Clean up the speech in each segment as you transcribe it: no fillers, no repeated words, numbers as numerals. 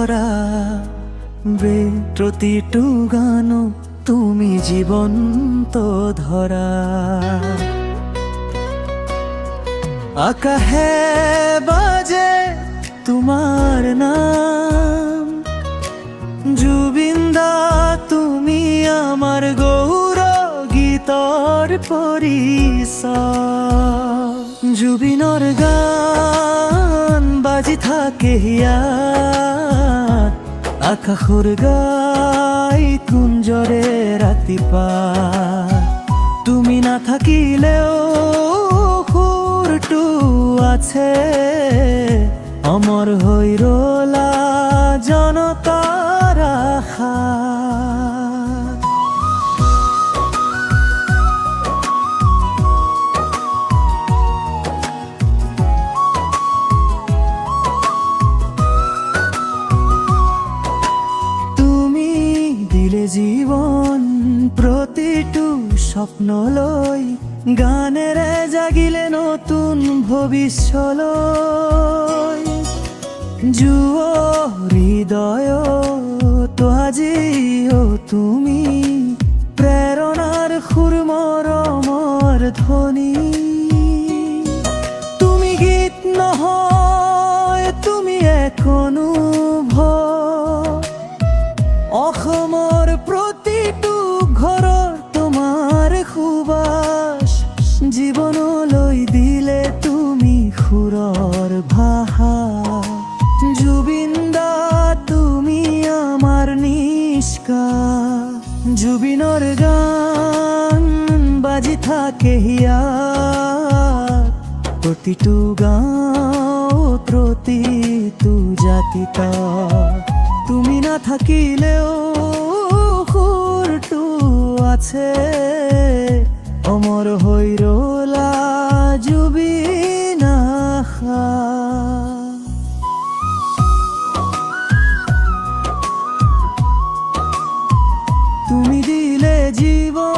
ভরা প্রতিটু গান তুমি জীবন্ত ধরা। আকাহে বাজে তোমার নাম, জুবিন্দা তুমি আমার গৌর গীতর পরিচয়। জুবিনৰ গান বাজি থাকে হিয়াত, আকাশৰ গাই কুঞ্জৰে ৰাতিপুৱা। তুমি নাথাকিলেও সুৰটো আছে, অমৰ হৈ ৰলা জনতাৰ আশা। জীবন প্ৰতিটো স্বপ্নলৈ, গানেৰে জাগিলে নতুন ভৱিষ্যলৈ। যুৱ হৃদয়ত আজিও তুমি প্ৰেৰণাৰ সুৰ মৰমৰ ধ্বনি। তুমি গীত নহয়, তুমি এক অনুভৱ। অসমৰ প্ৰতিটো ঘৰৰ তোমাৰ সুবাস, জীৱনলৈ দিলে তুমি সুৰৰ ভাষা। জুবিন্দা তুমি আমাৰ নিষ্কাশ, জুবিনৰ গান বাজি থাকে হিয়াত, প্ৰতিটো গাঁৱত প্ৰতিটো জাতিত। তুমি নাথাকিলেও সুৰটো আছে, অমৰ হৈ ৰলা জুবিন আশা। তুমি দিলে জীবন,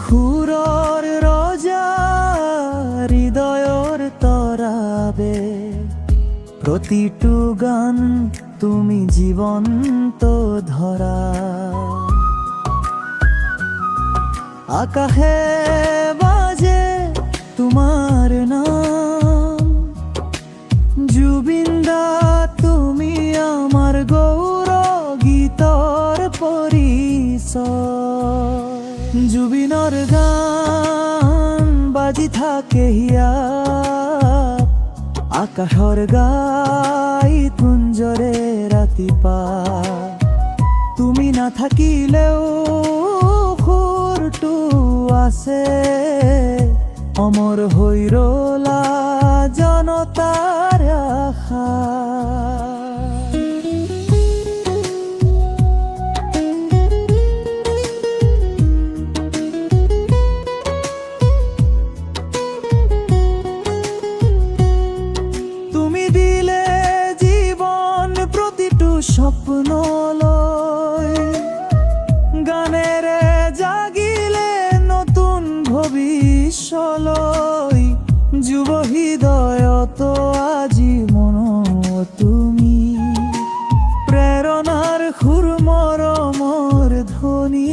সুৰৰ ৰজা হৃদয়ৰ তৰাবে, প্ৰতিটো গান তুমি জীৱন্ত ধৰা। আকাশে বাজে তোমাৰ নাম, জুবিন্দা তুমি আমাৰ গৌৰ গীতৰ পৰিচয়। জুবিনৰ গান বাজি থাকে হিয়াত, আকাশৰ গাই কুঞ্জৰে ৰাতিপুৱা। তুমি নাথাকিলেও সুৰটো আছে, অমৰ হৈ ৰলা জনতাৰ আশা। স্বপ্নলৈ গানেৰে জাগিলে নতুন ভৱিষ্যলৈ। যুৱ হৃদয়ত আজি মন তুমি প্ৰেৰণাৰ সুৰ মৰমৰ ধ্বনি।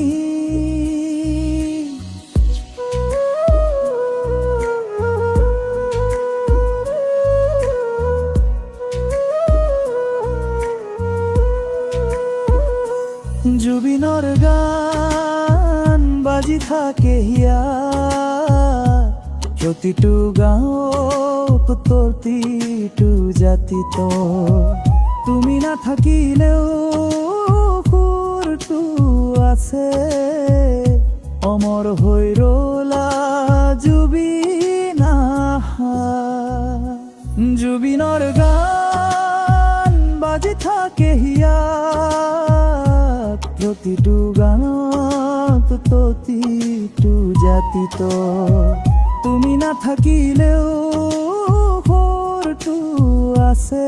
জুবিনৰ গান বাজি থাকে হিয়াত, প্ৰতিটো গাঁৱত প্ৰতিটো জাতিত। তুমি নাথাকিলেও সুৰটো আছে, অমৰ হৈ ৰলা জুবিন আশা। জুবিনৰ গান বাজি থাকে হিয়াত, প্ৰতিটো গানত প্ৰতিটো জাতিত। তুমি নাথাকিলেও টু আছে